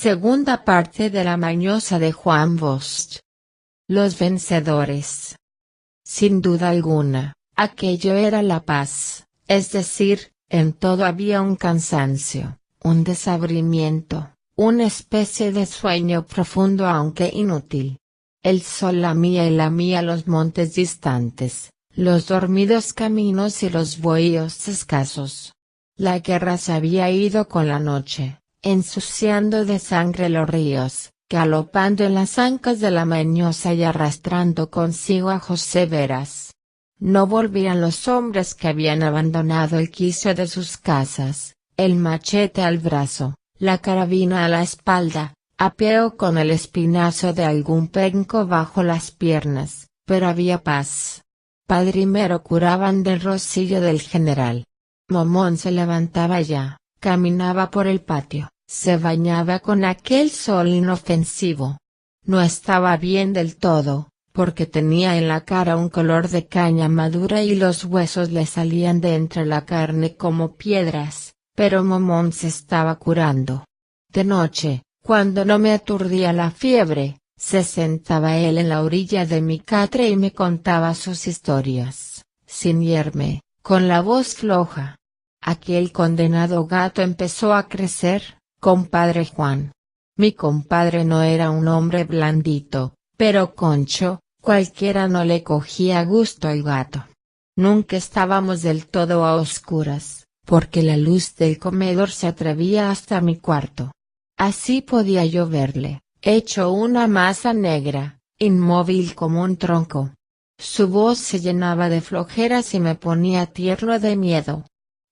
Segunda parte de La Mañosa de Juan Bosch. Los vencedores. Sin duda alguna, aquello era la paz, es decir, en todo había un cansancio, un desabrimiento, una especie de sueño profundo aunque inútil. El sol lamía los montes distantes, los dormidos caminos y los bohíos escasos. La guerra se había ido con la noche, ensuciando de sangre los ríos, galopando en las ancas de la Mañosa y arrastrando consigo a José Veras. No volvían los hombres que habían abandonado el quicio de sus casas, el machete al brazo, la carabina a la espalda, a pie o con el espinazo de algún penco bajo las piernas, pero había paz. Padrimero curaban del rocío del general. Momón se levantaba ya, caminaba por el patio, se bañaba con aquel sol inofensivo. No estaba bien del todo, porque tenía en la cara un color de caña madura y los huesos le salían de entre la carne como piedras, pero Momón se estaba curando. De noche, cuando no me aturdía la fiebre, se sentaba él en la orilla de mi catre y me contaba sus historias, sin irme, con la voz floja. Aquel condenado gato empezó a crecer, compadre Juan. Mi compadre no era un hombre blandito, pero concho, cualquiera no le cogía gusto al gato. Nunca estábamos del todo a oscuras, porque la luz del comedor se atrevía hasta mi cuarto. Así podía yo verle, hecho una masa negra, inmóvil como un tronco. Su voz se llenaba de flojeras y me ponía tierno de miedo.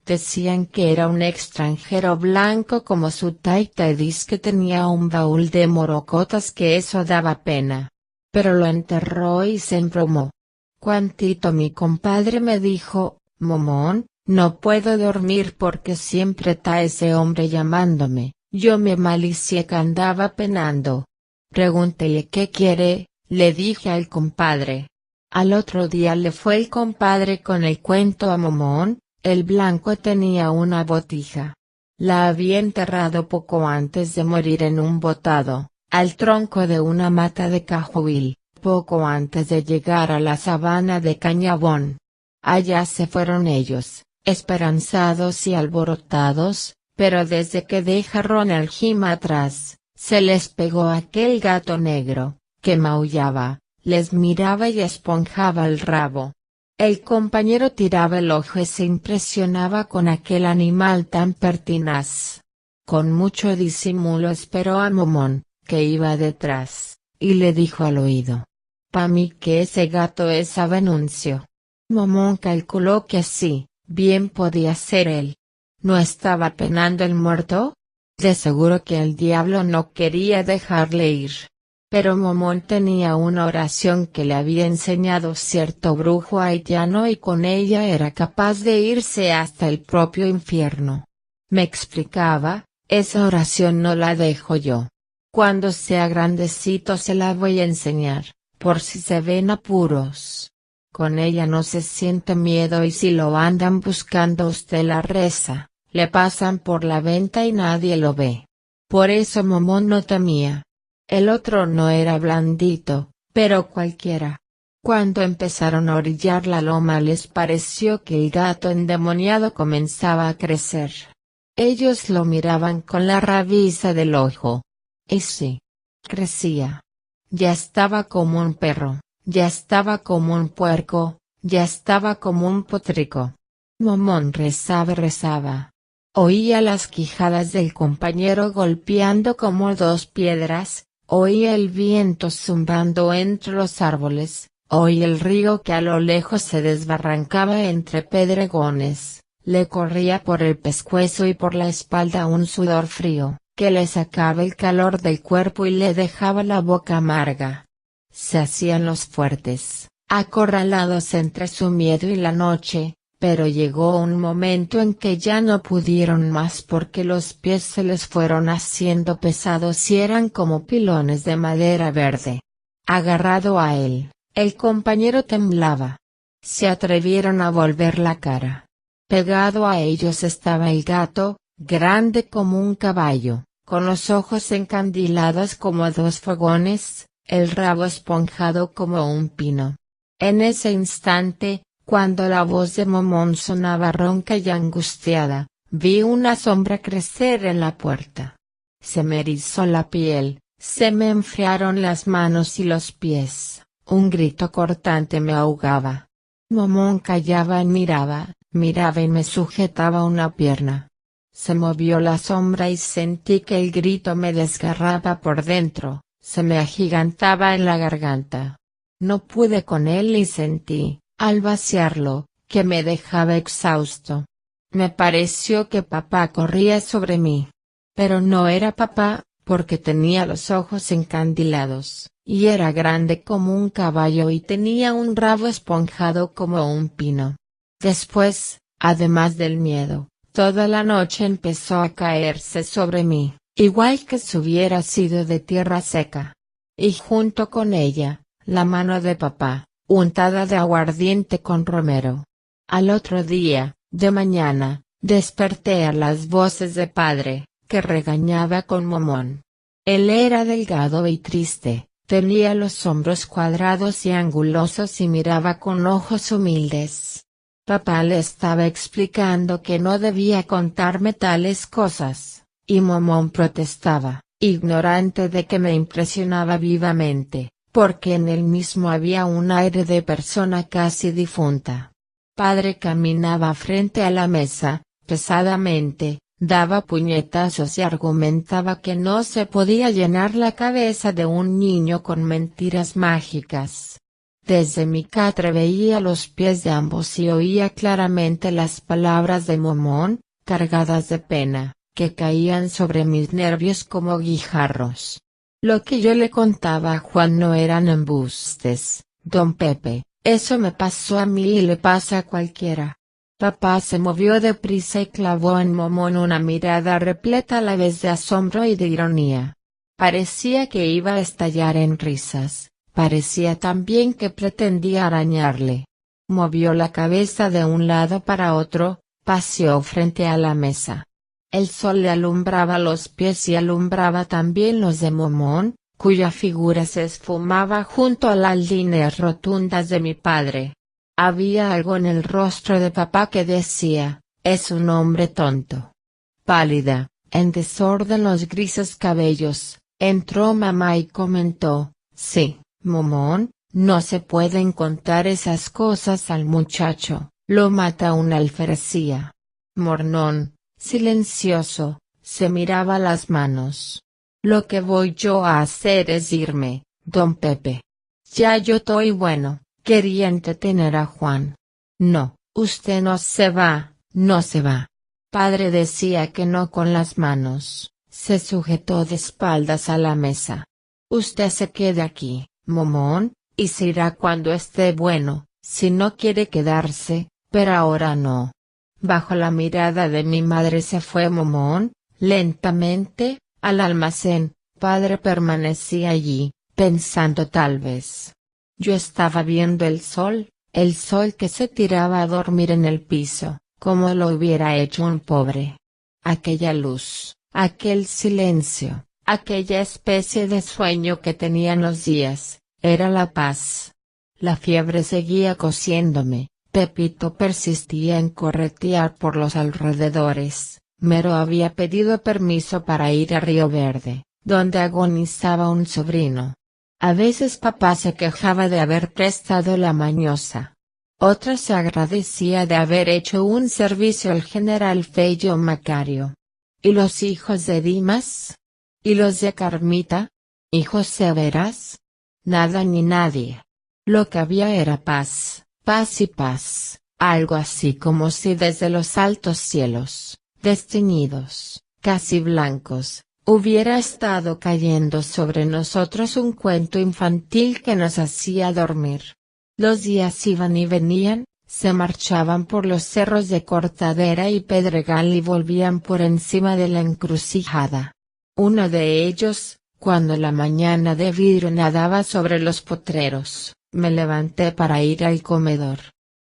Decían que era un extranjero blanco como su taita y que tenía un baúl de morocotas que eso daba pena. Pero lo enterró y se embromó. Cuantito mi compadre me dijo, Momón, no puedo dormir porque siempre está ese hombre llamándome. Yo me malicié que andaba penando. Pregúntele qué quiere, le dije al compadre. Al otro día le fue el compadre con el cuento a Momón. El blanco tenía una botija. La había enterrado poco antes de morir en un botado, al tronco de una mata de cajuil, poco antes de llegar a la sabana de Cañabón. Allá se fueron ellos, esperanzados y alborotados, pero desde que dejaron el Jima atrás, se les pegó aquel gato negro, que maullaba, les miraba y esponjaba el rabo. El compañero tiraba el ojo y se impresionaba con aquel animal tan pertinaz. Con mucho disimulo esperó a Momón, que iba detrás, y le dijo al oído. Pa' mí que ese gato es Abenuncio. Momón calculó que sí, bien podía ser él. ¿No estaba penando el muerto? De seguro que el diablo no quería dejarle ir. Pero Momón tenía una oración que le había enseñado cierto brujo haitiano y con ella era capaz de irse hasta el propio infierno. Me explicaba, esa oración no la dejo yo. Cuando sea grandecito se la voy a enseñar, por si se ven apuros. Con ella no se siente miedo y si lo andan buscando usted la reza, le pasan por la venta y nadie lo ve. Por eso Momón no temía. El otro no era blandito, pero cualquiera. Cuando empezaron a orillar la loma les pareció que el gato endemoniado comenzaba a crecer. Ellos lo miraban con la rabiza del ojo. Y sí. Crecía. Ya estaba como un perro, ya estaba como un puerco, ya estaba como un potrico. Momón rezaba. Oía las quijadas del compañero golpeando como dos piedras. Oía el viento zumbando entre los árboles, oía el río que a lo lejos se desbarrancaba entre pedregones, le corría por el pescuezo y por la espalda un sudor frío, que le sacaba el calor del cuerpo y le dejaba la boca amarga. Se hacían los fuertes, acorralados entre su miedo y la noche, pero llegó un momento en que ya no pudieron más porque los pies se les fueron haciendo pesados y eran como pilones de madera verde. Agarrado a él, el compañero temblaba. Se atrevieron a volver la cara. Pegado a ellos estaba el gato, grande como un caballo, con los ojos encandilados como dos fogones, el rabo esponjado como un pino. En ese instante, cuando la voz de Momón sonaba ronca y angustiada, vi una sombra crecer en la puerta. Se me erizó la piel, se me enfriaron las manos y los pies, un grito cortante me ahogaba. Momón callaba y miraba y me sujetaba una pierna. Se movió la sombra y sentí que el grito me desgarraba por dentro, se me agigantaba en la garganta. No pude con él y sentí, al vaciarlo, que me dejaba exhausto. Me pareció que papá corría sobre mí. Pero no era papá, porque tenía los ojos encandilados, y era grande como un caballo y tenía un rabo esponjado como un pino. Después, además del miedo, toda la noche empezó a caerse sobre mí, igual que si hubiera sido de tierra seca. Y junto con ella, la mano de papá, untada de aguardiente con romero. Al otro día, de mañana, desperté a las voces de padre, que regañaba con Momón. Él era delgado y triste, tenía los hombros cuadrados y angulosos y miraba con ojos humildes. Papá le estaba explicando que no debía contarme tales cosas, y Momón protestaba, ignorante de que me impresionaba vivamente, porque en él mismo había un aire de persona casi difunta. Padre caminaba frente a la mesa, pesadamente, daba puñetazos y argumentaba que no se podía llenar la cabeza de un niño con mentiras mágicas. Desde mi catre veía los pies de ambos y oía claramente las palabras de Momón, cargadas de pena, que caían sobre mis nervios como guijarros. Lo que yo le contaba a Juan no eran embustes, don Pepe, eso me pasó a mí y le pasa a cualquiera. Papá se movió deprisa y clavó en Momón una mirada repleta a la vez de asombro y de ironía. Parecía que iba a estallar en risas, parecía también que pretendía arañarle. Movió la cabeza de un lado para otro, paseó frente a la mesa. El sol le alumbraba los pies y alumbraba también los de Momón, cuya figura se esfumaba junto a las líneas rotundas de mi padre. Había algo en el rostro de papá que decía, es un hombre tonto. Pálida, en desorden los grises cabellos, entró mamá y comentó, sí, Momón, no se pueden contar esas cosas al muchacho, lo mata una alferecía. Mornón, silencioso, se miraba las manos. Lo que voy yo a hacer es irme, don Pepe. Ya yo estoy bueno. Quería entretener a Juan. No, usted no se va, no se va. Padre decía que no con las manos, se sujetó de espaldas a la mesa. Usted se quede aquí, Momón, y se irá cuando esté bueno, si no quiere quedarse, pero ahora no. Bajo la mirada de mi madre se fue Momón, lentamente, al almacén. Padre permanecía allí, pensando tal vez. Yo estaba viendo el sol que se tiraba a dormir en el piso, como lo hubiera hecho un pobre. Aquella luz, aquel silencio, aquella especie de sueño que tenían los días, era la paz. La fiebre seguía cosiéndome, Pepito persistía en corretear por los alrededores, Mero había pedido permiso para ir a Río Verde, donde agonizaba un sobrino. A veces papá se quejaba de haber prestado la mañosa. Otras se agradecía de haber hecho un servicio al general Fello Macario. ¿Y los hijos de Dimas? ¿Y los de Carmita? ¿Hijos severas? Nada ni nadie. Lo que había era paz, paz y paz, algo así como si desde los altos cielos, desteñidos, casi blancos, hubiera estado cayendo sobre nosotros un cuento infantil que nos hacía dormir. Los días iban y venían, se marchaban por los cerros de Cortadera y Pedregal y volvían por encima de la encrucijada. Uno de ellos, cuando la mañana de vidrio nadaba sobre los potreros, me levanté para ir al comedor.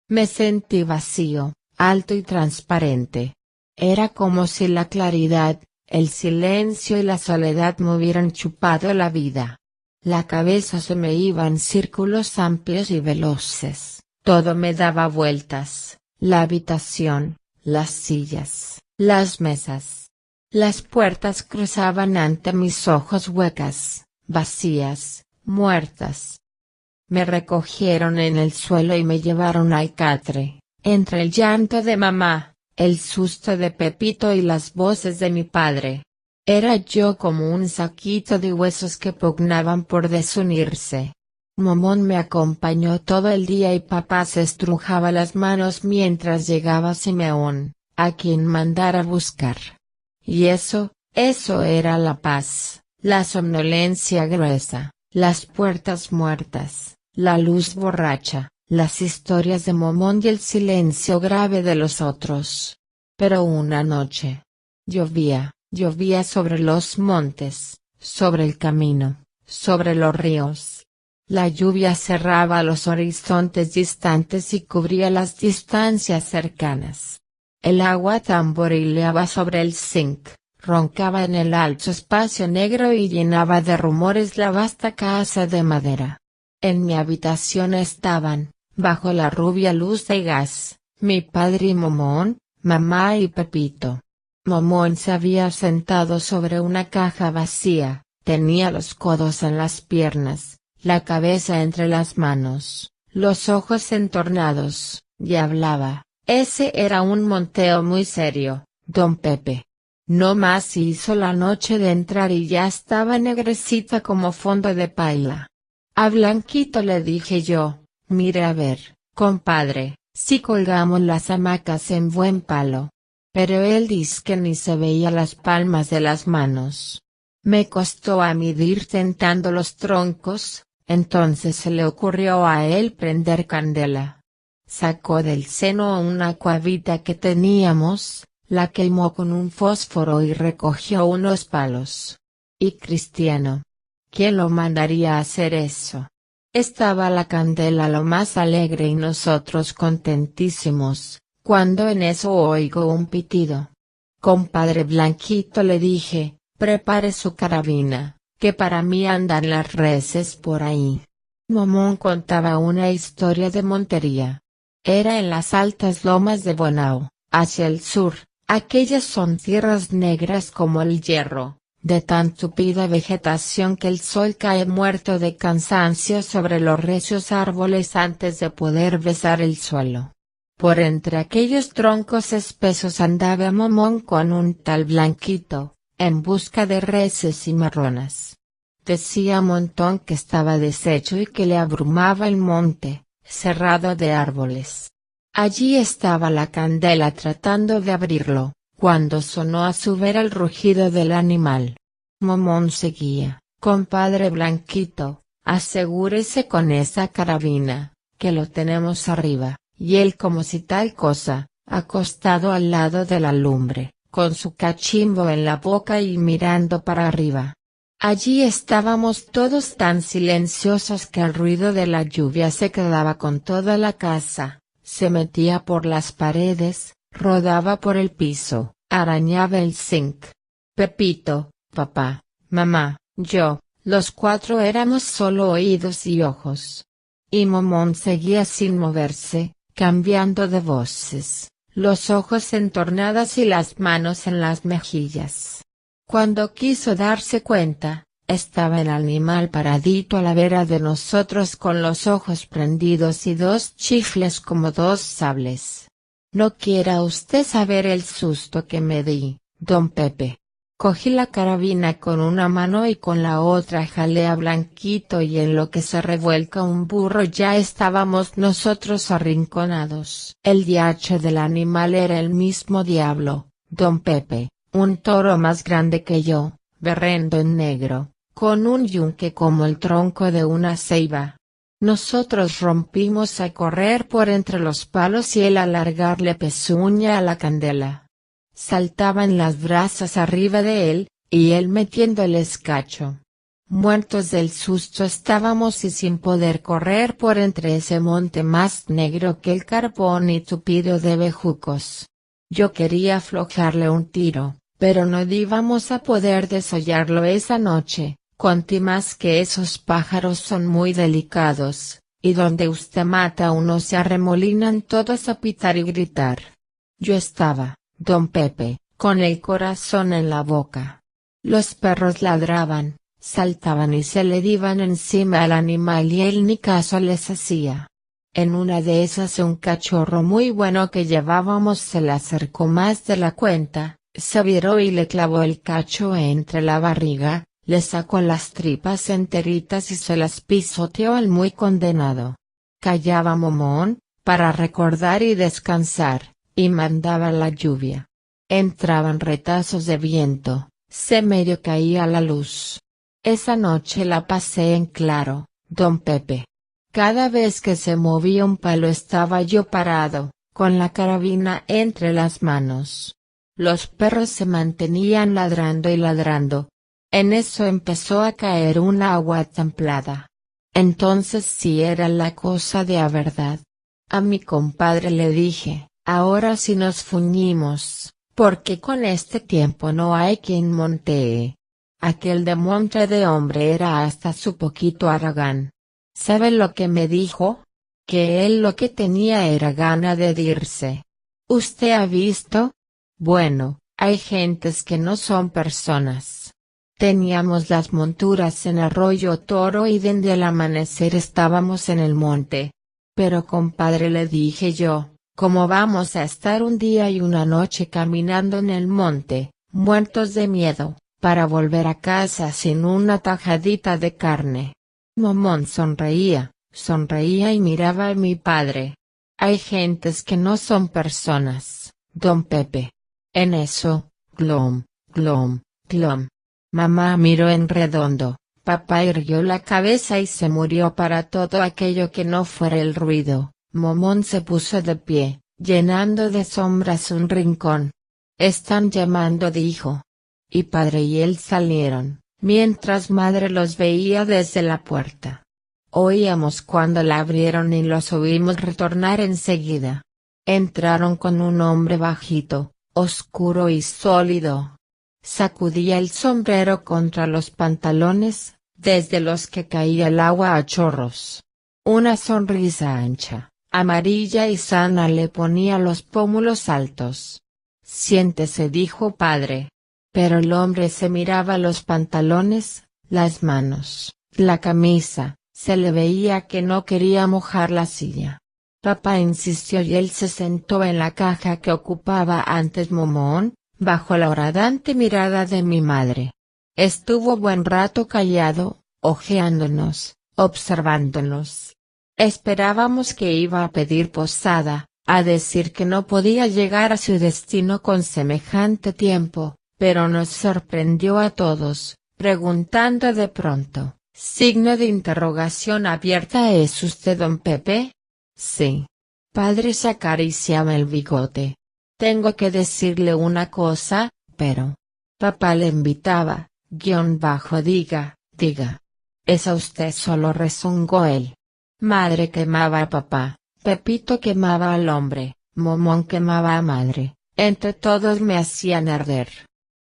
Me sentí vacío, alto y transparente. Era como si la claridad, el silencio y la soledad me hubieran chupado la vida. La cabeza se me iba en círculos amplios y veloces, todo me daba vueltas, la habitación, las sillas, las mesas. Las puertas cruzaban ante mis ojos huecas, vacías, muertas. Me recogieron en el suelo y me llevaron al catre, entre el llanto de mamá, el susto de Pepito y las voces de mi padre. Era yo como un saquito de huesos que pugnaban por desunirse. Momón me acompañó todo el día y papá se estrujaba las manos mientras llegaba Simeón, a quien mandara buscar. Y eso era la paz, la somnolencia gruesa, las puertas muertas, la luz borracha, las historias de Momón y el silencio grave de los otros. Pero una noche. Llovía sobre los montes, sobre el camino, sobre los ríos. La lluvia cerraba los horizontes distantes y cubría las distancias cercanas. El agua tamborileaba sobre el zinc, roncaba en el alto espacio negro y llenaba de rumores la vasta casa de madera. En mi habitación estaban, bajo la rubia luz de gas, mi padre y Momón, mamá y Pepito. Momón se había sentado sobre una caja vacía, tenía los codos en las piernas, la cabeza entre las manos, los ojos entornados, y hablaba. Ese era un monteo muy serio, don Pepe. No más hizo la noche de entrar y ya estaba negrecita como fondo de paila. A Blanquito le dije yo, mire a ver, compadre, si colgamos las hamacas en buen palo. Pero él dice que ni se veía las palmas de las manos. Me costó a medir tentando los troncos, entonces se le ocurrió a él prender candela. Sacó del seno una cuavita que teníamos, la quemó con un fósforo y recogió unos palos. Y Cristiano. ¿Quién lo mandaría a hacer eso? Estaba la candela lo más alegre y nosotros contentísimos, cuando en eso oigo un pitido. Compadre Blanquito le dije, prepare su carabina, que para mí andan las reses por ahí. Momón contaba una historia de montería. Era en las altas lomas de Bonao, hacia el sur, aquellas son tierras negras como el hierro, de tan tupida vegetación que el sol cae muerto de cansancio sobre los recios árboles antes de poder besar el suelo. Por entre aquellos troncos espesos andaba Momón con un tal Blanquito, en busca de reses y marronas. Decía Montón que estaba deshecho y que le abrumaba el monte, cerrado de árboles. Allí estaba la candela tratando de abrirlo, cuando sonó a su vera el rugido del animal. Momón seguía, compadre Blanquito, asegúrese con esa carabina, que lo tenemos arriba, y él como si tal cosa, acostado al lado de la lumbre, con su cachimbo en la boca y mirando para arriba. Allí estábamos todos tan silenciosos que el ruido de la lluvia se quedaba con toda la casa, se metía por las paredes, rodaba por el piso, arañaba el zinc. Pepito, papá, mamá, yo, los cuatro éramos solo oídos y ojos. Y Momón seguía sin moverse, cambiando de voces, los ojos entornados y las manos en las mejillas. Cuando quiso darse cuenta, estaba el animal paradito a la vera de nosotros con los ojos prendidos y dos chifles como dos sables. No quiera usted saber el susto que me di, don Pepe. Cogí la carabina con una mano y con la otra jalé a Blanquito y en lo que se revuelca un burro ya estábamos nosotros arrinconados. El diacho del animal era el mismo diablo, don Pepe. Un toro más grande que yo, berrendo en negro, con un yunque como el tronco de una ceiba. Nosotros rompimos a correr por entre los palos y él a largarle pezuña a la candela. Saltaban las brasas arriba de él, y él metiendo el escacho. Muertos del susto estábamos y sin poder correr por entre ese monte más negro que el carbón y tupido de bejucos. Yo quería aflojarle un tiro, Pero no íbamos a poder desollarlo esa noche, cuanto más que esos pájaros son muy delicados, y donde usted mata a uno se arremolinan todos a pitar y gritar. Yo estaba, don Pepe, con el corazón en la boca. Los perros ladraban, saltaban y se le iban encima al animal y él ni caso les hacía. En una de esas un cachorro muy bueno que llevábamos se le acercó más de la cuenta, se viró y le clavó el cacho entre la barriga, le sacó las tripas enteritas y se las pisoteó al muy condenado. Callaba Momón, para recordar y descansar, y mandaba la lluvia. Entraban retazos de viento, se medio caía la luz. Esa noche la pasé en claro, don Pepe. Cada vez que se movía un palo estaba yo parado, con la carabina entre las manos. Los perros se mantenían ladrando y ladrando. En eso empezó a caer un agua templada. Entonces sí era la cosa de a verdad. A mi compadre le dije, ahora sí nos fuñimos, porque con este tiempo no hay quien montee. Aquel de monte de hombre era hasta su poquito aragán. ¿Sabe lo que me dijo? Que él lo que tenía era gana de dirse. ¿Usted ha visto? Bueno, hay gentes que no son personas. Teníamos las monturas en Arroyo Toro y desde el amanecer estábamos en el monte. Pero compadre le dije yo, ¿cómo vamos a estar un día y una noche caminando en el monte, muertos de miedo, para volver a casa sin una tajadita de carne? Momón sonreía y miraba a mi padre. Hay gentes que no son personas, don Pepe. En eso, glom, glom, glom. Mamá miró en redondo, papá irguió la cabeza y se murió para todo aquello que no fuera el ruido. Momón se puso de pie, llenando de sombras un rincón. Están llamando, dijo. Y padre y él salieron, mientras madre los veía desde la puerta. Oíamos cuando la abrieron y los oímos retornar enseguida. Entraron con un hombre bajito, oscuro y sólido. Sacudía el sombrero contra los pantalones, desde los que caía el agua a chorros. Una sonrisa ancha, amarilla y sana le ponía los pómulos altos. Siéntese, dijo padre. Pero el hombre se miraba los pantalones, las manos, la camisa, se le veía que no quería mojar la silla. Papá insistió y él se sentó en la caja que ocupaba antes Momón, bajo la horadante mirada de mi madre. Estuvo buen rato callado, ojeándonos, observándonos. Esperábamos que iba a pedir posada, a decir que no podía llegar a su destino con semejante tiempo, pero nos sorprendió a todos, preguntando de pronto, signo de interrogación abierta: ¿es usted don Pepe? Sí. Padre se acariciaba el bigote. Tengo que decirle una cosa, pero. Papá le invitaba, diga. Es a usted, solo rezongó él. Madre quemaba a papá, Pepito quemaba al hombre, Momón quemaba a madre, entre todos me hacían arder.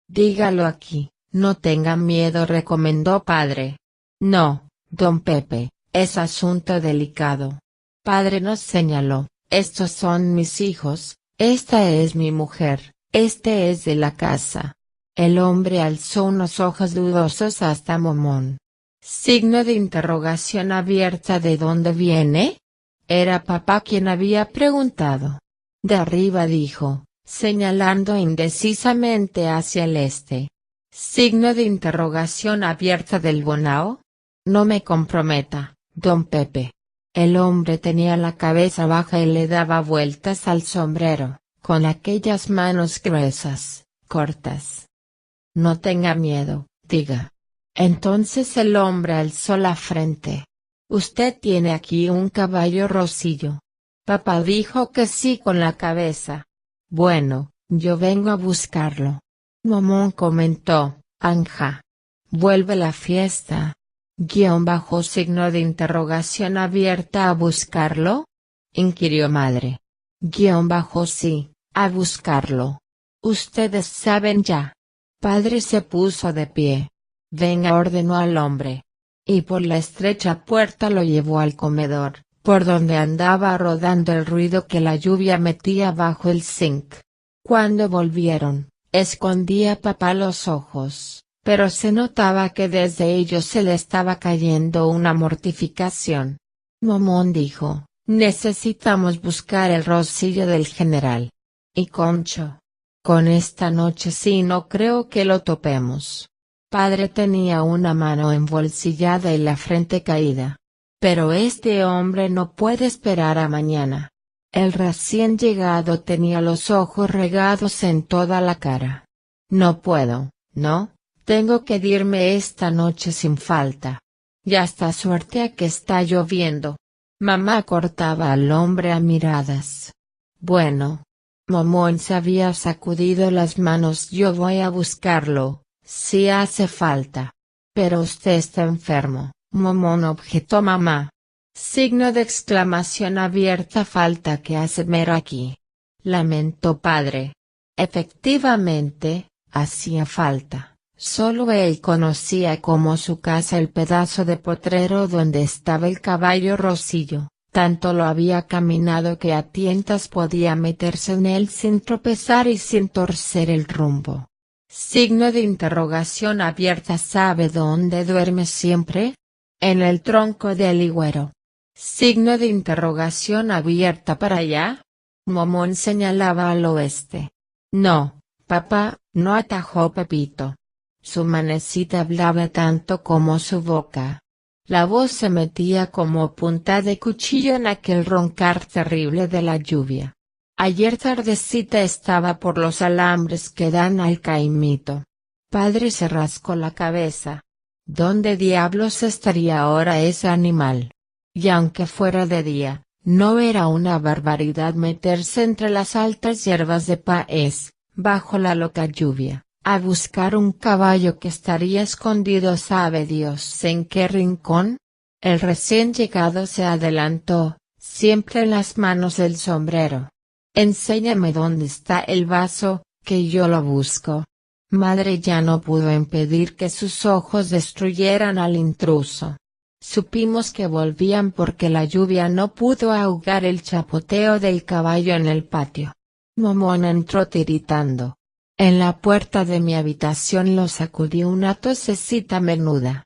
Dígalo aquí, no tenga miedo, recomendó padre. No, don Pepe, es asunto delicado. Padre nos señaló, estos son mis hijos, esta es mi mujer, este es de la casa. El hombre alzó unos ojos dudosos hasta Momón. Signo de interrogación abierta: ¿de dónde viene? Era papá quien había preguntado. De arriba, dijo, señalando indecisamente hacia el este. Signo de interrogación abierta: ¿del Bonao? No me comprometa, don Pepe. El hombre tenía la cabeza baja y le daba vueltas al sombrero, con aquellas manos gruesas, cortas. No tenga miedo, diga. Entonces el hombre alzó la frente. Usted tiene aquí un caballo rosillo. Papá dijo que sí con la cabeza. Bueno, yo vengo a buscarlo. Momón comentó, anja. Vuelve la fiesta. Signo de interrogación abierta: ¿a buscarlo? Inquirió madre. Sí, a buscarlo. Ustedes saben ya. Padre se puso de pie. Venga, ordenó al hombre. Y por la estrecha puerta lo llevó al comedor, por donde andaba rodando el ruido que la lluvia metía bajo el zinc. Cuando volvieron, escondía papá los ojos, pero se notaba que desde ellos se le estaba cayendo una mortificación. Momón dijo, necesitamos buscar el rocillo del general. Y Concho. Con esta noche sí no creo que lo topemos. Padre tenía una mano embolsillada y la frente caída. Pero este hombre no puede esperar a mañana. El recién llegado tenía los ojos regados en toda la cara. No puedo, no, tengo que irme esta noche sin falta. Ya está, suerte a que está lloviendo. Mamá cortaba al hombre a miradas. Bueno. Momón se había sacudido las manos. Yo voy a buscarlo, si hace falta. Pero usted está enfermo, Momón, objetó mamá. Signo de exclamación abierta. Falta que hace mero aquí. Lamentó padre. Efectivamente, hacía falta. Solo él conocía como su casa el pedazo de potrero donde estaba el caballo Rocillo. Tanto lo había caminado que a tientas podía meterse en él sin tropezar y sin torcer el rumbo. Signo de interrogación abierta. ¿Sabe dónde duerme siempre? En el tronco del higuero. Signo de interrogación abierta. ¿Para allá? Momón señalaba al oeste. No, papá, no, atajó Pepito. Su manecita hablaba tanto como su boca. La voz se metía como punta de cuchillo en aquel roncar terrible de la lluvia. Ayer tardecita estaba por los alambres que dan al caimito. Padre se rascó la cabeza. ¿Dónde diablos estaría ahora ese animal? Y aunque fuera de día, no era una barbaridad meterse entre las altas hierbas de Paez, bajo la loca lluvia, a buscar un caballo que estaría escondido sabe Dios en qué rincón. El recién llegado se adelantó, siempre en las manos del sombrero. Enséñame dónde está el vaso, que yo lo busco. Madre ya no pudo impedir que sus ojos destruyeran al intruso. Supimos que volvían porque la lluvia no pudo ahogar el chapoteo del caballo en el patio. Momón entró tiritando. En la puerta de mi habitación lo sacudió una tosecita menuda.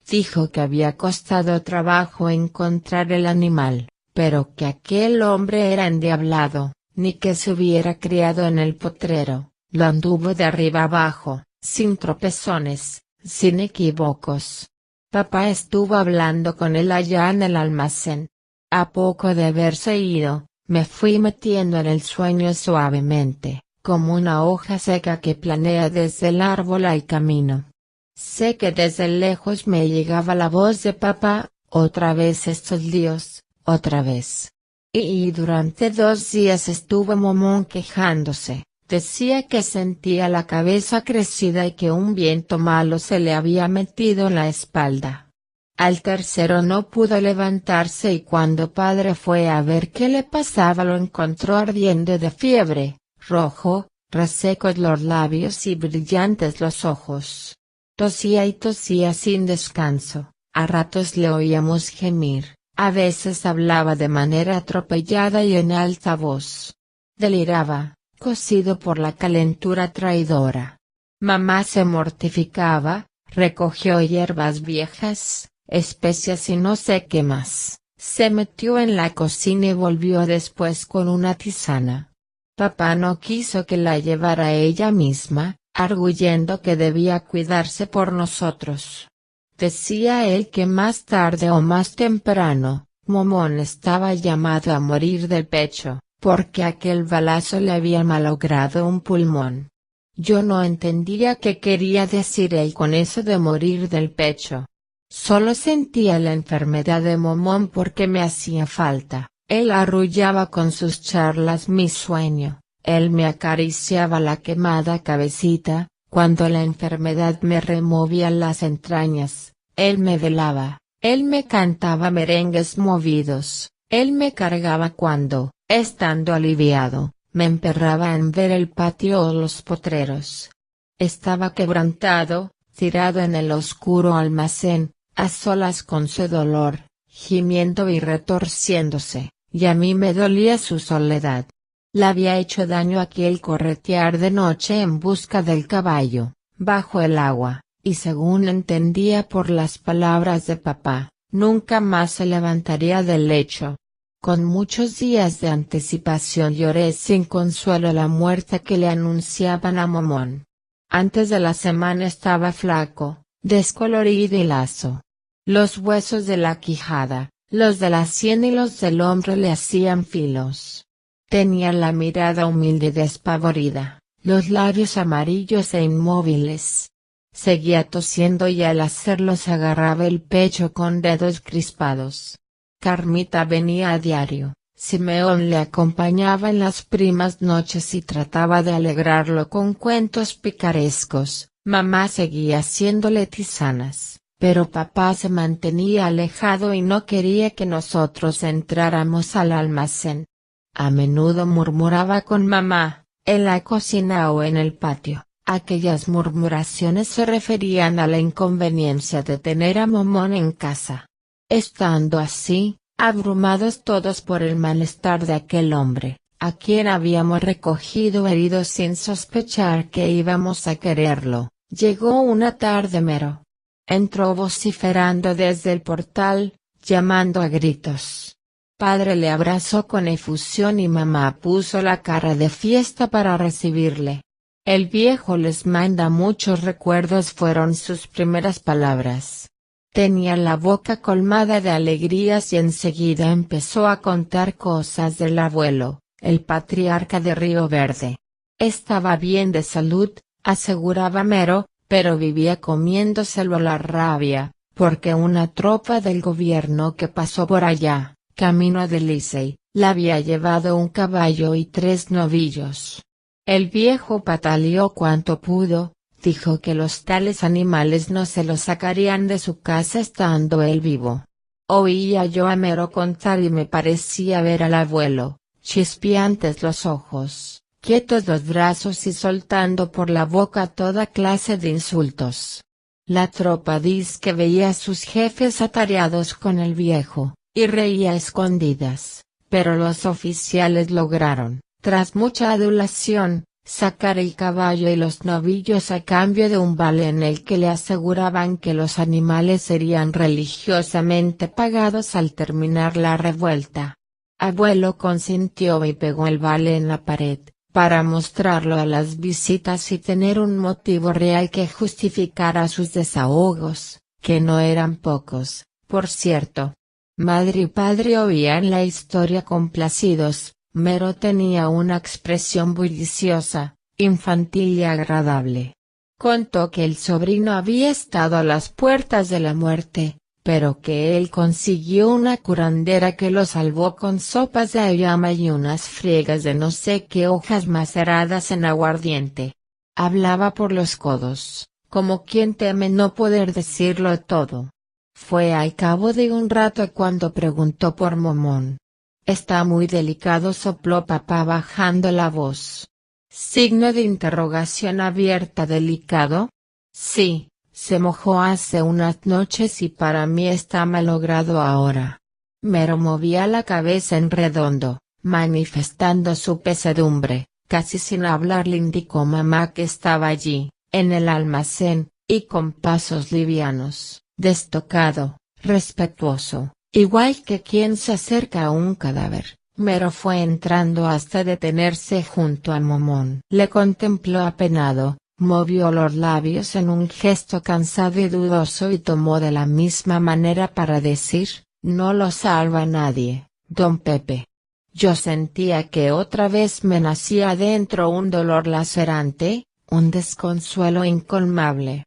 Dijo que había costado trabajo encontrar el animal, pero que aquel hombre era endiablado, ni que se hubiera criado en el potrero, lo anduvo de arriba abajo, sin tropezones, sin equívocos. Papá estuvo hablando con él allá en el almacén. A poco de haberse ido, me fui metiendo en el sueño suavemente, como una hoja seca que planea desde el árbol al camino. Sé que desde lejos me llegaba la voz de papá, otra vez estos líos, otra vez. Y durante 2 días estuvo Momón quejándose, decía que sentía la cabeza crecida y que un viento malo se le había metido en la espalda. Al tercero no pudo levantarse y cuando padre fue a ver qué le pasaba lo encontró ardiendo de fiebre, rojo, resecos los labios y brillantes los ojos. Tosía y tosía sin descanso, a ratos le oíamos gemir, a veces hablaba de manera atropellada y en alta voz. Deliraba, cosido por la calentura traidora. Mamá se mortificaba, recogió hierbas viejas, especias y no sé qué más, se metió en la cocina y volvió después con una tisana. Papá no quiso que la llevara ella misma, arguyendo que debía cuidarse por nosotros. Decía él que más tarde o más temprano, Momón estaba llamado a morir del pecho, porque aquel balazo le había malogrado un pulmón. Yo no entendía qué quería decir él con eso de morir del pecho. Solo sentía la enfermedad de Momón porque me hacía falta. Él arrullaba con sus charlas mi sueño, él me acariciaba la quemada cabecita, cuando la enfermedad me removía las entrañas, él me velaba, él me cantaba merengues movidos, él me cargaba cuando, estando aliviado, me emperraba en ver el patio o los potreros. Estaba quebrantado, tirado en el oscuro almacén, a solas con su dolor, gimiendo y retorciéndose, y a mí me dolía su soledad. Le había hecho daño aquel corretear de noche en busca del caballo, bajo el agua, y según entendía por las palabras de papá, nunca más se levantaría del lecho. Con muchos días de anticipación lloré sin consuelo la muerte que le anunciaban a Momón. Antes de la semana estaba flaco, descolorido y laso. Los huesos de la quijada, los de la sien y los del hombro le hacían filos. Tenía la mirada humilde y despavorida, los labios amarillos e inmóviles. Seguía tosiendo y al hacerlo se agarraba el pecho con dedos crispados. Carmita venía a diario, Simeón le acompañaba en las primas noches y trataba de alegrarlo con cuentos picarescos, mamá seguía haciéndole tisanas, pero papá se mantenía alejado y no quería que nosotros entráramos al almacén. A menudo murmuraba con mamá, en la cocina o en el patio. Aquellas murmuraciones se referían a la inconveniencia de tener a Momón en casa. Estando así, abrumados todos por el malestar de aquel hombre, a quien habíamos recogido herido sin sospechar que íbamos a quererlo, llegó una tarde Mero. Entró vociferando desde el portal, llamando a gritos. Padre le abrazó con efusión y mamá puso la cara de fiesta para recibirle. El viejo les manda muchos recuerdos fueron sus primeras palabras. Tenía la boca colmada de alegrías y enseguida empezó a contar cosas del abuelo, el patriarca de Río Verde. Estaba bien de salud, aseguraba Mero, pero vivía comiéndoselo la rabia, porque una tropa del gobierno que pasó por allá, camino de Licey, le había llevado un caballo y 3 novillos. El viejo pataleó cuanto pudo. Dijo que los tales animales no se los sacarían de su casa estando él vivo. Oía yo a Mero contar y me parecía ver al abuelo, chispeantes los ojos, quietos los brazos y soltando por la boca toda clase de insultos. La tropa dice que veía a sus jefes atareados con el viejo, y reía a escondidas, pero los oficiales lograron, tras mucha adulación, sacar el caballo y los novillos a cambio de un vale en el que le aseguraban que los animales serían religiosamente pagados al terminar la revuelta. Abuelo consintió y pegó el vale en la pared, para mostrarlo a las visitas y tener un motivo real que justificara sus desahogos, que no eran pocos, por cierto. Madre y padre oían la historia complacidos. Mero tenía una expresión bulliciosa, infantil y agradable. Contó que el sobrino había estado a las puertas de la muerte, pero que él consiguió una curandera que lo salvó con sopas de ayama y unas friegas de no sé qué hojas maceradas en aguardiente. Hablaba por los codos, como quien teme no poder decirlo todo. Fue al cabo de un rato cuando preguntó por Momón. Está muy delicado, sopló papá bajando la voz. Signo de interrogación abierta. ¿Delicado? Sí, se mojó hace unas noches y para mí está malogrado ahora. Mero movía la cabeza en redondo, manifestando su pesadumbre, casi sin hablar le indicó mamá que estaba allí, en el almacén, y con pasos livianos, destocado, respetuoso. Igual que quien se acerca a un cadáver, Mero fue entrando hasta detenerse junto a Momón. Le contempló apenado, movió los labios en un gesto cansado y dudoso y tomó de la misma manera para decir, no lo salva nadie, don Pepe. Yo sentía que otra vez me nacía adentro un dolor lacerante, un desconsuelo incolmable.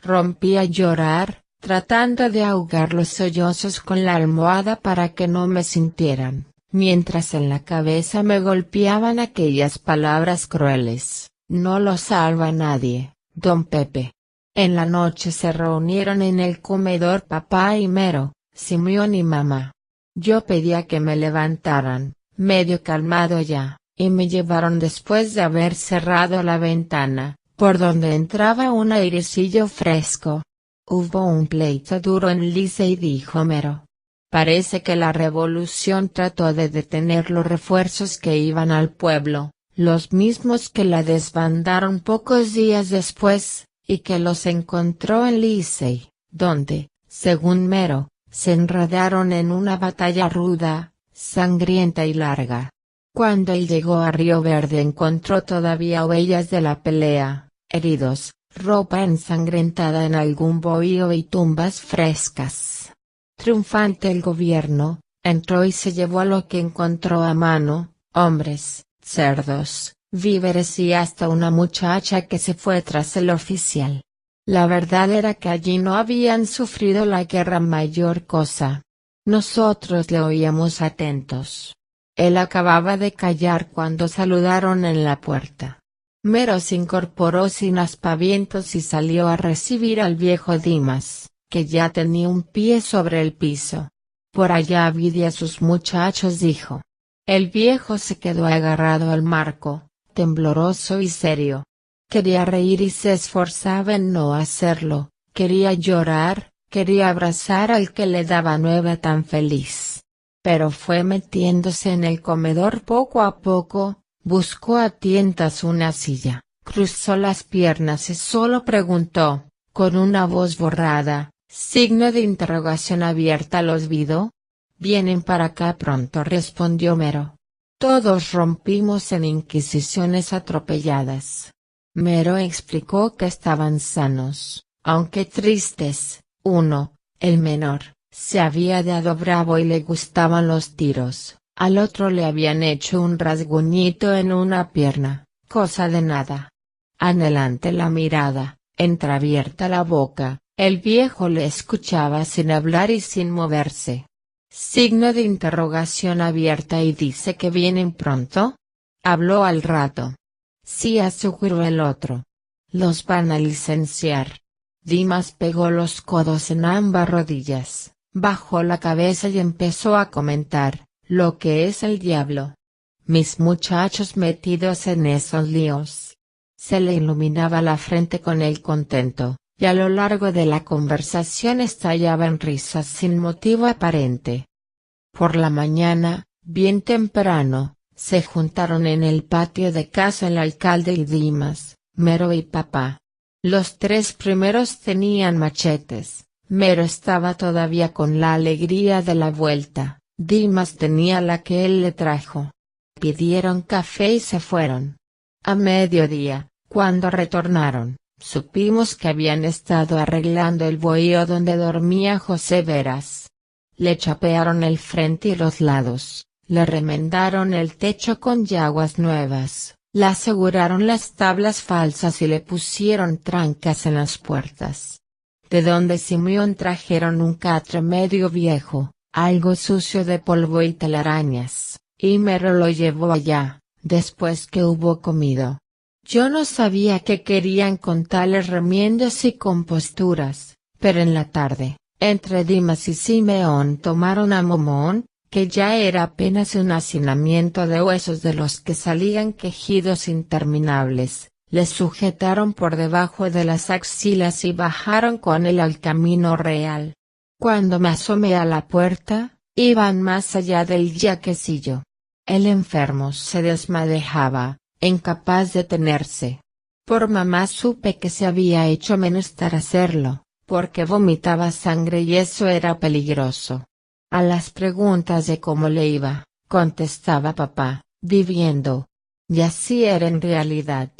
Rompí a llorar, tratando de ahogar los sollozos con la almohada para que no me sintieran, mientras en la cabeza me golpeaban aquellas palabras crueles, no lo salva nadie, don Pepe. En la noche se reunieron en el comedor papá y Mero, Simeón y mamá. Yo pedía que me levantaran, medio calmado ya, y me llevaron después de haber cerrado la ventana, por donde entraba un airecillo fresco. Hubo un pleito duro en Licey, dijo Mero. Parece que la revolución trató de detener los refuerzos que iban al pueblo, los mismos que la desbandaron pocos días después, y que los encontró en Licey, donde, según Mero, se enredaron en una batalla ruda, sangrienta y larga. Cuando él llegó a Río Verde encontró todavía huellas de la pelea, heridos, ropa ensangrentada en algún bohío y tumbas frescas. Triunfante el gobierno, entró y se llevó lo que encontró a mano, hombres, cerdos, víveres y hasta una muchacha que se fue tras el oficial. La verdad era que allí no habían sufrido la guerra mayor cosa. Nosotros le oíamos atentos. Él acababa de callar cuando saludaron en la puerta. Mero se incorporó sin aspavientos y salió a recibir al viejo Dimas, que ya tenía un pie sobre el piso. Por allá vi a sus muchachos, dijo. El viejo se quedó agarrado al marco, tembloroso y serio. Quería reír y se esforzaba en no hacerlo, quería llorar, quería abrazar al que le daba nueva tan feliz. Pero fue metiéndose en el comedor poco a poco, buscó a tientas una silla, cruzó las piernas y solo preguntó, con una voz borrada, signo de interrogación abierta. ¿Los vido? Vienen para acá pronto, respondió Mero. Todos rompimos en inquisiciones atropelladas. Mero explicó que estaban sanos, aunque tristes. Uno, el menor, se había dado bravo y le gustaban los tiros, al otro le habían hecho un rasguñito en una pierna, cosa de nada. Anhelante la mirada, entreabierta la boca, el viejo le escuchaba sin hablar y sin moverse. Signo de interrogación abierta. ¿Y dice que vienen pronto? Habló al rato. Sí, aseguró el otro. Los van a licenciar. Dimas pegó los codos en ambas rodillas, bajó la cabeza y empezó a comentar, lo que es el diablo. Mis muchachos metidos en esos líos. Se le iluminaba la frente con el contento, y a lo largo de la conversación estallaban risas sin motivo aparente. Por la mañana, bien temprano, se juntaron en el patio de casa el alcalde y Dimas, Mero y papá. Los tres primeros tenían machetes, Mero estaba todavía con la alegría de la vuelta, Dimas tenía la que él le trajo. Pidieron café y se fueron. A mediodía, cuando retornaron, supimos que habían estado arreglando el bohío donde dormía José Veras. Le chapearon el frente y los lados, le remendaron el techo con yaguas nuevas, le aseguraron las tablas falsas y le pusieron trancas en las puertas. De donde Simeón trajeron un catre medio viejo, algo sucio de polvo y telarañas, y Mero lo llevó allá, después que hubo comido. Yo no sabía qué querían con tales remiendos y composturas, pero en la tarde, entre Dimas y Simeón tomaron a Momón, que ya era apenas un hacinamiento de huesos de los que salían quejidos interminables, le sujetaron por debajo de las axilas y bajaron con él al camino real. Cuando me asomé a la puerta, iban más allá del yaquecillo. El enfermo se desmadejaba, incapaz de tenerse. Por mamá supe que se había hecho menester hacerlo, porque vomitaba sangre y eso era peligroso. A las preguntas de cómo le iba, contestaba papá, viviendo. Y así era en realidad.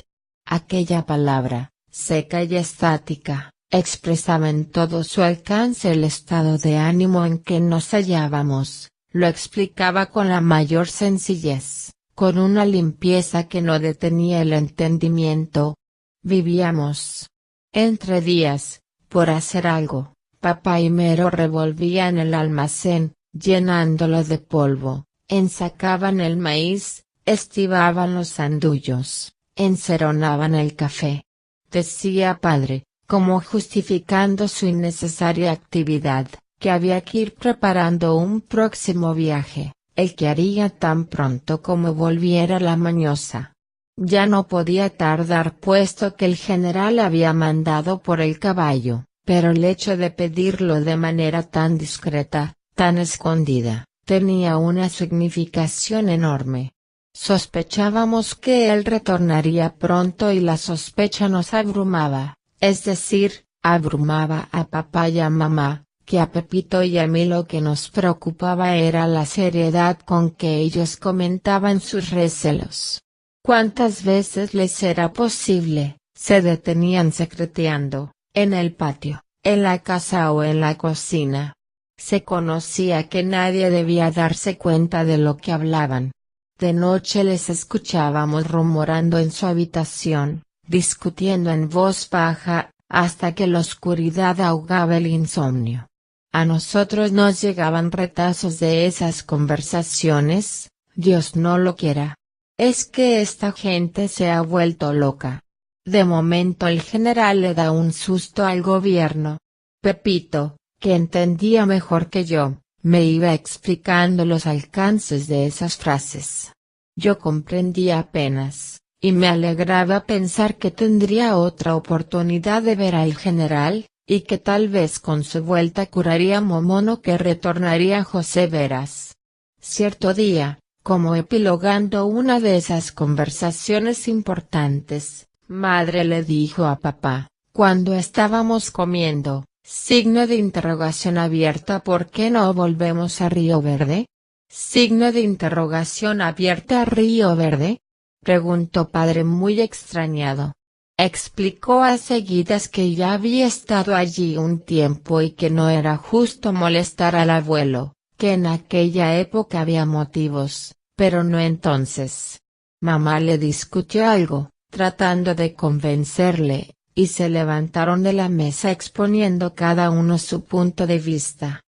Aquella palabra, seca y estática, expresaba en todo su alcance el estado de ánimo en que nos hallábamos, lo explicaba con la mayor sencillez, con una limpieza que no detenía el entendimiento. Vivíamos. Entre días, por hacer algo, papá y Mero revolvían el almacén, llenándolo de polvo, ensacaban el maíz, estibaban los sandullos, enceronaban el café. Decía padre, como justificando su innecesaria actividad, que había que ir preparando un próximo viaje, el que haría tan pronto como volviera la mañosa. Ya no podía tardar puesto que el general había mandado por el caballo, pero el hecho de pedirlo de manera tan discreta, tan escondida, tenía una significación enorme. Sospechábamos que él retornaría pronto y la sospecha nos abrumaba, es decir, abrumaba a papá y a mamá, que a Pepito y a mí lo que nos preocupaba era la seriedad con que ellos comentaban sus recelos. ¿Cuántas veces les era posible? Se detenían secreteando, en el patio, en la casa o en la cocina. Se conocía que nadie debía darse cuenta de lo que hablaban. De noche les escuchábamos rumorando en su habitación, discutiendo en voz baja, hasta que la oscuridad ahogaba el insomnio. A nosotros nos llegaban retazos de esas conversaciones, Dios no lo quiera. Es que esta gente se ha vuelto loca. De momento el general le da un susto al gobierno. Pepito, que entendía mejor que yo, me iba explicando los alcances de esas frases. Yo comprendía apenas, y me alegraba pensar que tendría otra oportunidad de ver al general, y que tal vez con su vuelta curaría Momono que retornaría José Veras. Cierto día, como epilogando una de esas conversaciones importantes, madre le dijo a papá, cuando estábamos comiendo, signo de interrogación abierta ¿por qué no volvemos a Río Verde? Signo de interrogación abierta a Río Verde, preguntó padre muy extrañado. Explicó a seguidas que ya había estado allí un tiempo y que no era justo molestar al abuelo, que en aquella época había motivos, pero no entonces. Mamá le discutió algo, tratando de convencerle, y se levantaron de la mesa exponiendo cada uno su punto de vista.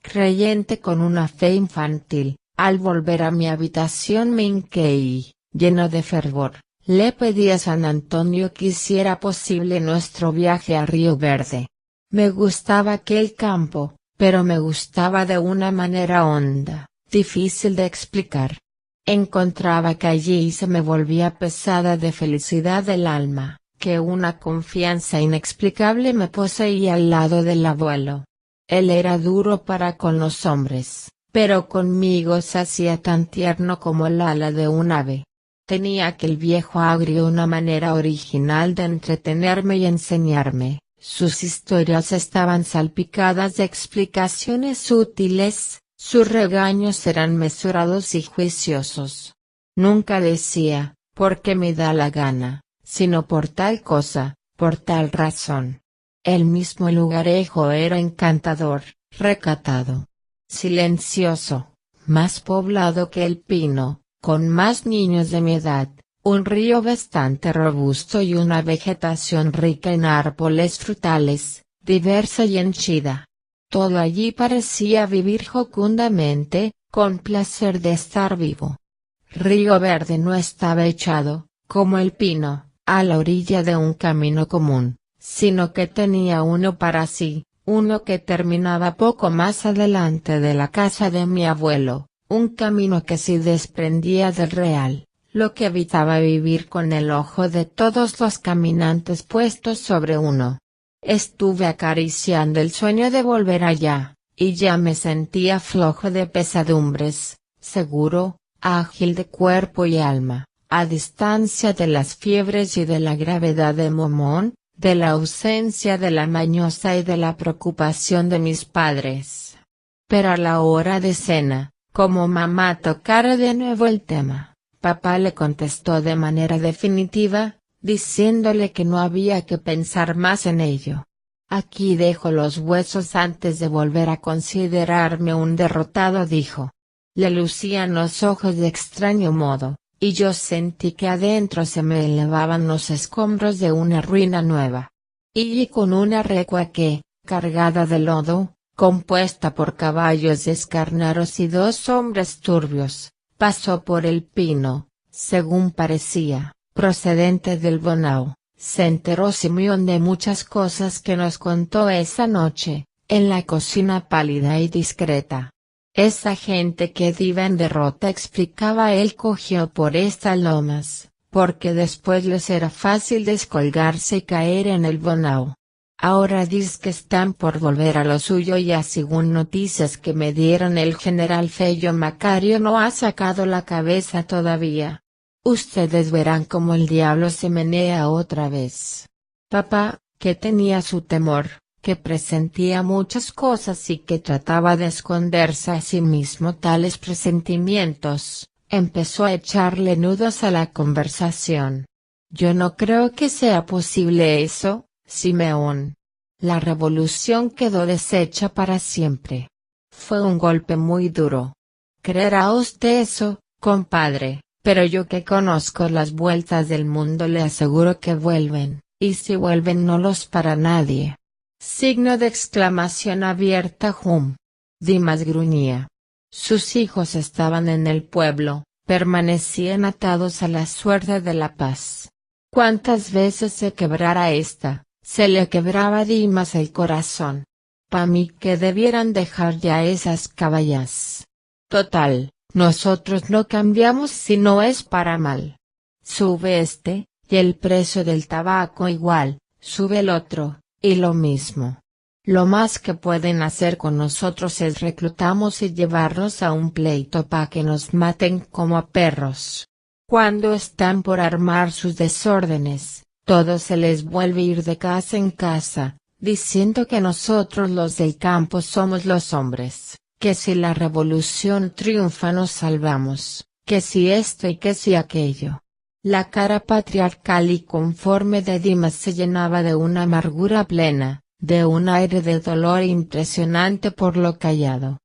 Creyente con una fe infantil, al volver a mi habitación me hinqué y, lleno de fervor, le pedí a San Antonio que hiciera posible nuestro viaje a Río Verde. Me gustaba aquel campo, pero me gustaba de una manera honda, difícil de explicar. Encontraba que allí se me volvía pesada de felicidad el alma, que una confianza inexplicable me poseía al lado del abuelo. Él era duro para con los hombres, pero conmigo se hacía tan tierno como el ala de un ave. Tenía aquel viejo agrio una manera original de entretenerme y enseñarme, sus historias estaban salpicadas de explicaciones útiles, sus regaños eran mesurados y juiciosos. Nunca decía, porque me da la gana, sino por tal cosa, por tal razón. El mismo lugarejo era encantador, recatado, silencioso, más poblado que el Pino, con más niños de mi edad, un río bastante robusto y una vegetación rica en árboles frutales, diversa y henchida. Todo allí parecía vivir jocundamente, con placer de estar vivo. Río Verde no estaba echado, como el Pino, a la orilla de un camino común, sino que tenía uno para sí, uno que terminaba poco más adelante de la casa de mi abuelo, un camino que se desprendía del real, lo que evitaba vivir con el ojo de todos los caminantes puestos sobre uno. Estuve acariciando el sueño de volver allá, y ya me sentía flojo de pesadumbres, seguro, ágil de cuerpo y alma, a distancia de las fiebres y de la gravedad de Momón, de la ausencia de la mañosa y de la preocupación de mis padres. Pero a la hora de cena, como mamá tocara de nuevo el tema, papá le contestó de manera definitiva, diciéndole que no había que pensar más en ello. Aquí dejo los huesos antes de volver a considerarme un derrotado, dijo. Le lucían los ojos de extraño modo, y yo sentí que adentro se me elevaban los escombros de una ruina nueva. Y con una recua que, cargada de lodo, compuesta por caballos descarnados y dos hombres turbios, pasó por el Pino, según parecía, procedente del Bonao. Se enteró Simeón de muchas cosas que nos contó esa noche, en la cocina pálida y discreta. Esa gente que iba en derrota, explicaba él, cogió por estas lomas, porque después les era fácil descolgarse y caer en el bonao. Ahora dice que están por volver a lo suyo y según noticias que me dieron el general Fello Macario no ha sacado la cabeza todavía. Ustedes verán cómo el diablo se menea otra vez. Papá, que tenía su temor, que presentía muchas cosas y que trataba de esconderse a sí mismo tales presentimientos, empezó a echarle nudos a la conversación. Yo no creo que sea posible eso, Simeón. La revolución quedó deshecha para siempre. Fue un golpe muy duro. ¿Creerá usted eso, compadre? Pero yo que conozco las vueltas del mundo le aseguro que vuelven, y si vuelven no los para nadie. Signo de exclamación abierta. Dimas gruñía. Sus hijos estaban en el pueblo, permanecían atados a la suerte de la paz. ¿Cuántas veces se quebrara esta? Se le quebraba a Dimas el corazón. Pa' mí que debieran dejar ya esas caballas. Total, nosotros no cambiamos si no es para mal. Sube y el precio del tabaco igual, sube el otro, y lo mismo. Lo más que pueden hacer con nosotros es reclutarnos y llevarnos a un pleito pa' que nos maten como a perros. Cuando están por armar sus desórdenes, todo se les vuelve ir de casa en casa, diciendo que nosotros los del campo somos los hombres, que si la revolución triunfa nos salvamos, que si esto y que si aquello. La cara patriarcal y conforme de Dimas se llenaba de una amargura plena, de un aire de dolor impresionante por lo callado.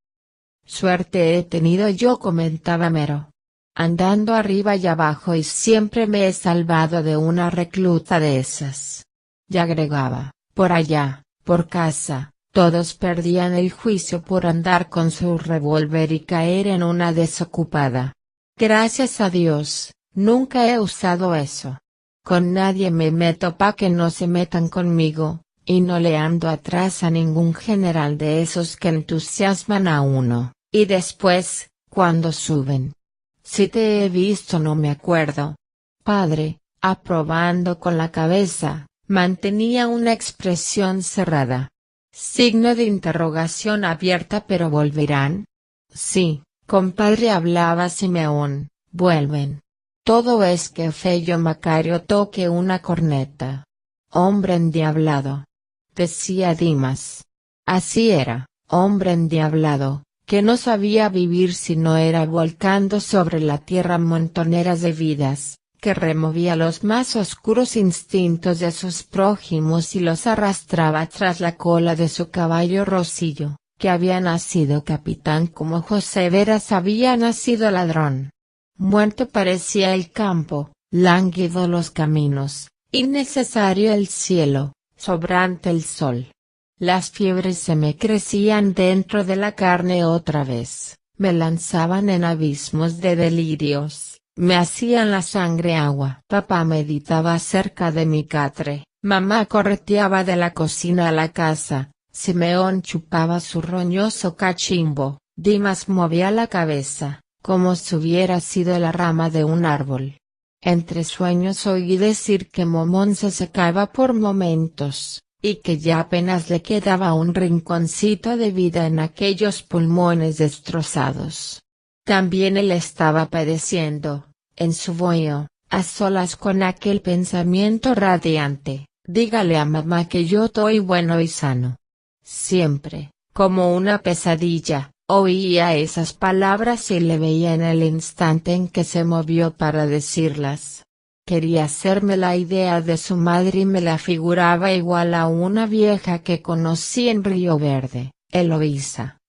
Suerte he tenido yo, comentaba Mero. Andando arriba y abajo y siempre me he salvado de una recluta de esas. Y agregaba, por allá, por casa, todos perdían el juicio por andar con su revólver y caer en una desocupada. Gracias a Dios, nunca he usado eso. Con nadie me meto pa' que no se metan conmigo, y no le ando atrás a ningún general de esos que entusiasman a uno, y después, cuando suben. Si te he visto no me acuerdo. Padre, aprobando con la cabeza, mantenía una expresión cerrada. Signo de interrogación abierta. ¿Pero volverán? Sí, compadre, hablaba Simeón, vuelven. Todo es que Fello Macario toque una corneta. Hombre endiablado. Decía Dimas. Así era, hombre endiablado, que no sabía vivir si no era volcando sobre la tierra montoneras de vidas, que removía los más oscuros instintos de sus prójimos y los arrastraba tras la cola de su caballo Rosillo, que había nacido capitán como José Veras había nacido ladrón. Muerto parecía el campo, lánguido los caminos, innecesario el cielo, sobrante el sol. Las fiebres se me crecían dentro de la carne otra vez, me lanzaban en abismos de delirios, me hacían la sangre agua. Papá meditaba cerca de mi catre, mamá correteaba de la cocina a la casa, Simeón chupaba su roñoso cachimbo, Dimas movía la cabeza, como si hubiera sido la rama de un árbol. Entre sueños oí decir que Momón se secaba por momentos, y que ya apenas le quedaba un rinconcito de vida en aquellos pulmones destrozados. También él estaba padeciendo, en su bohío, a solas con aquel pensamiento radiante, dígale a mamá que yo estoy bueno y sano. Siempre, como una pesadilla, oía esas palabras y le veía en el instante en que se movió para decirlas. Quería hacerme la idea de su madre y me la figuraba igual a una vieja que conocí en Río Verde, Eloísa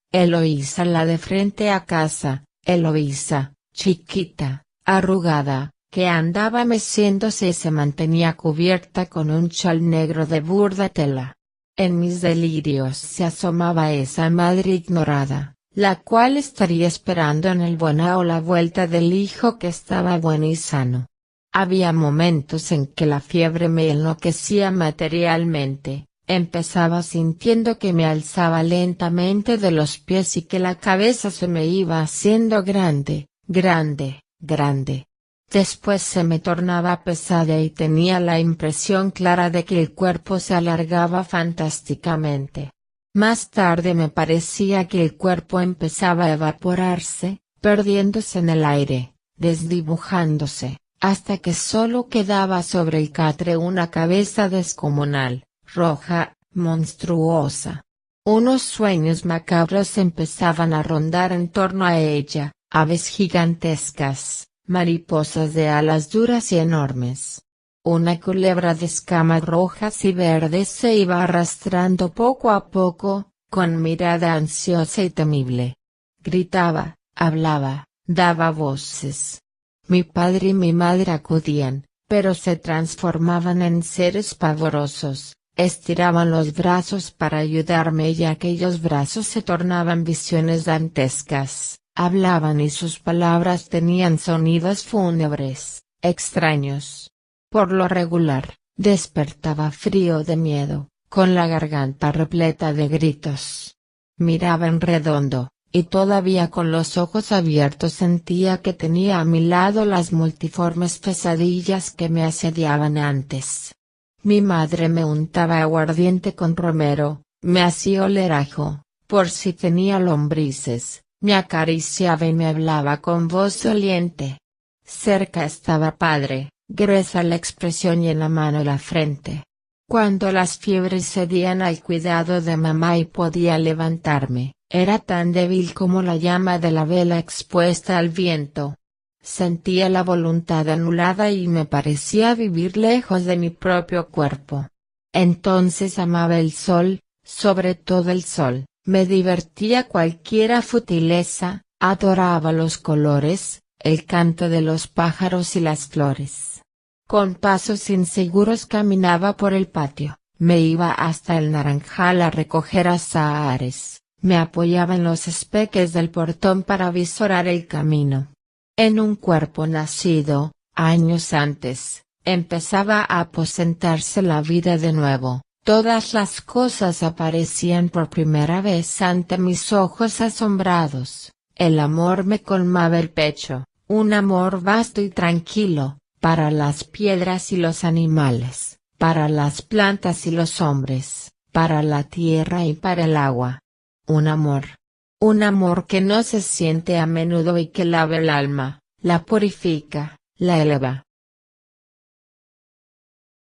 la de frente a casa, Eloísa, chiquita, arrugada, que andaba meciéndose y se mantenía cubierta con un chal negro de burda tela. En mis delirios se asomaba esa madre ignorada, la cual estaría esperando en el bonao la vuelta del hijo que estaba bueno y sano. Había momentos en que la fiebre me enloquecía materialmente, empezaba sintiendo que me alzaba lentamente de los pies y que la cabeza se me iba haciendo grande, grande, grande. Después se me tornaba pesada y tenía la impresión clara de que el cuerpo se alargaba fantásticamente. Más tarde me parecía que el cuerpo empezaba a evaporarse, perdiéndose en el aire, desdibujándose, hasta que solo quedaba sobre el catre una cabeza descomunal, roja, monstruosa. Unos sueños macabros empezaban a rondar en torno a ella, aves gigantescas, mariposas de alas duras y enormes. Una culebra de escamas rojas y verdes se iba arrastrando poco a poco, con mirada ansiosa y temible. Gritaba, hablaba, daba voces. Mi padre y mi madre acudían, pero se transformaban en seres pavorosos, estiraban los brazos para ayudarme y aquellos brazos se tornaban visiones dantescas, hablaban y sus palabras tenían sonidos fúnebres, extraños. Por lo regular, despertaba frío de miedo, con la garganta repleta de gritos. Miraba en redondo, y todavía con los ojos abiertos sentía que tenía a mi lado las multiformes pesadillas que me asediaban antes. Mi madre me untaba aguardiente con romero, me hacía oler ajo, por si tenía lombrices, me acariciaba y me hablaba con voz doliente. Cerca estaba padre, gruesa la expresión y en la mano la frente. Cuando las fiebres cedían al cuidado de mamá y podía levantarme, era tan débil como la llama de la vela expuesta al viento. Sentía la voluntad anulada y me parecía vivir lejos de mi propio cuerpo. Entonces amaba el sol, sobre todo el sol, me divertía cualquiera futileza, adoraba los colores, el canto de los pájaros y las flores. Con pasos inseguros caminaba por el patio, me iba hasta el naranjal a recoger azahares, me apoyaba en los espeques del portón para visorar el camino. En un cuerpo nacido, años antes, empezaba a aposentarse la vida de nuevo, todas las cosas aparecían por primera vez ante mis ojos asombrados, el amor me colmaba el pecho, un amor vasto y tranquilo, para las piedras y los animales, para las plantas y los hombres, para la tierra y para el agua. Un amor que no se siente a menudo y que lava el alma, la purifica, la eleva,